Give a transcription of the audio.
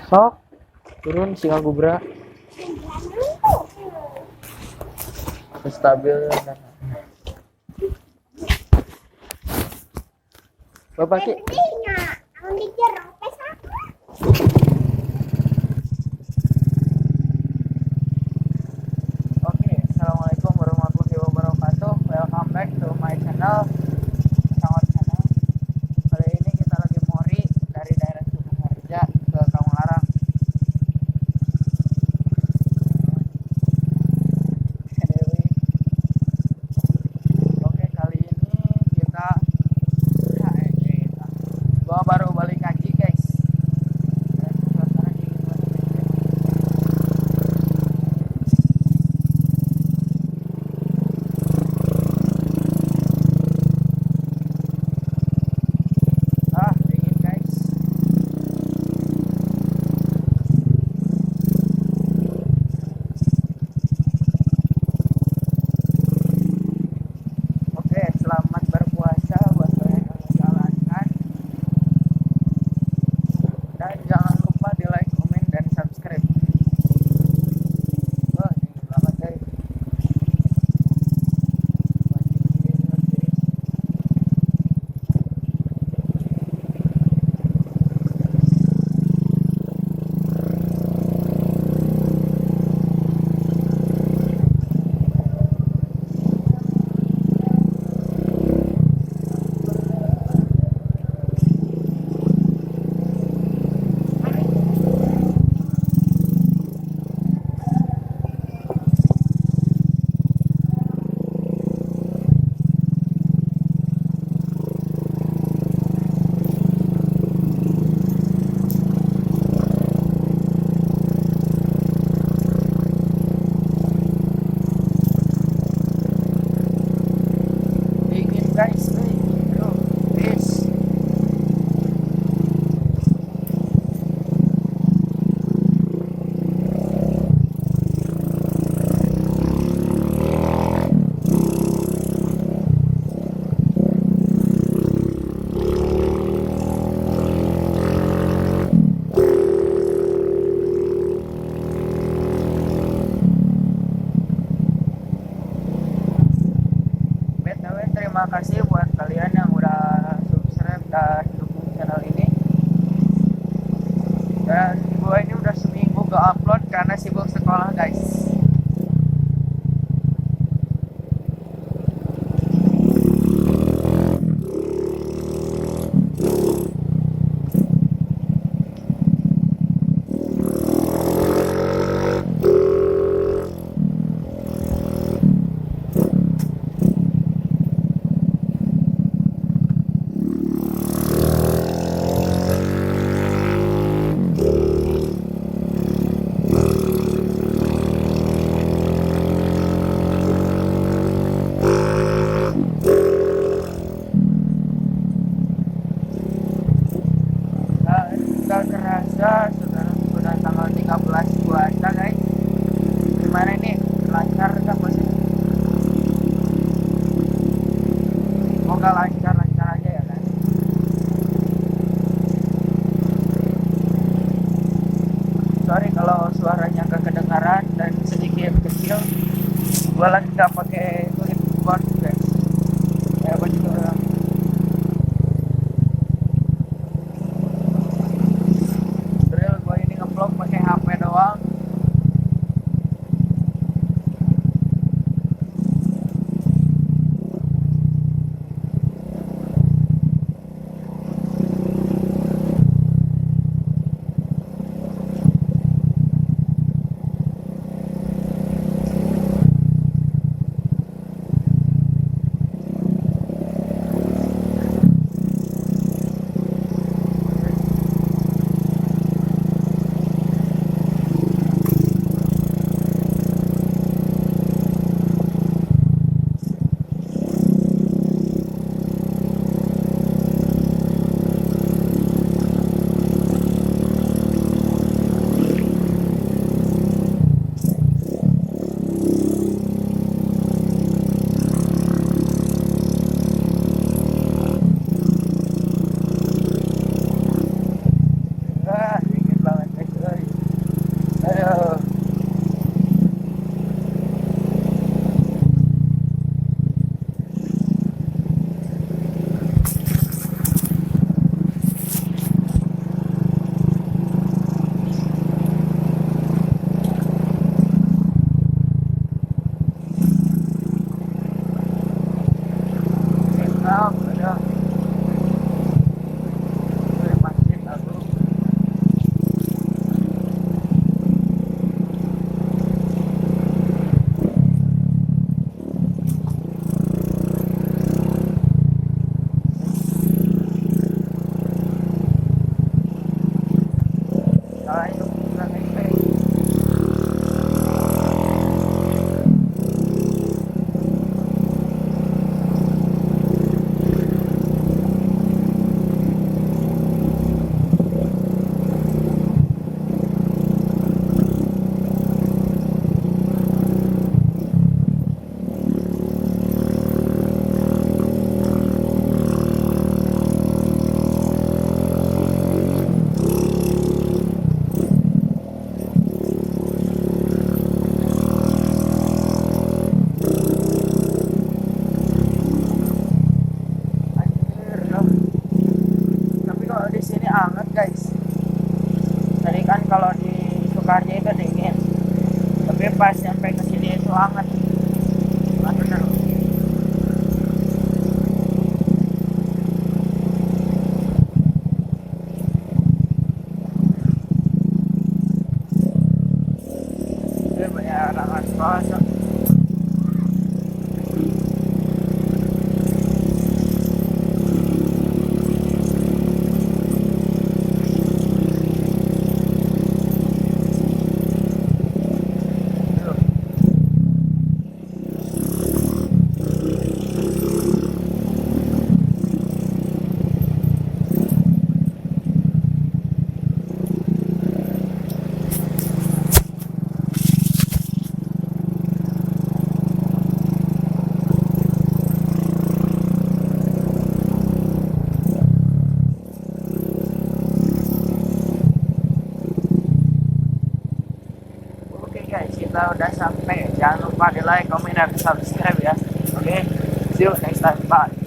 Sok turun si ngagubra stabil. Bapak ki oke, assalamualaikum warahmatullahi wabarakatuh. Welcome back to my channel, Sangot Channel. Kali ini kita lagi mori dari daerah Sukoharja ke Kaunglarang. Oke, kali ini kita gua baru balik haji guys. Dan suasana dingin banget. Dingin guys. Oke, selamat berpuasa buat kalian yang menjalankan. Dan jangan lupa di like, komen, dan subscribe. Wah, dingin banget guys. Dingin guys, bro. Please. BTW, terima kasih buat kalian yang udah subscribe dan dukung channel ini. Dan gue ini udah seminggu ke upload karena sibuk sekolah guys. Gak kerasa sudah tanggal 13 puasa guys. Gimana nih, lancar gak puasa? Semoga lancar-lancar aja ya kan. Sorry kalau suaranya gak kedengaran dan sedikit kecil. Gua lagi gak pakai clipboard guys. Ya baju doang. Real gua ini nge-vlog pakai HP doang. kalau di Sukarjo itu dingin, tapi pas sampai ke sini itu hangat. Bener. Ini banyak orang sekolah. Oke guys, kita udah sampai. Jangan lupa di like, comment, dan subscribe ya. Oke, see you next time. Bye.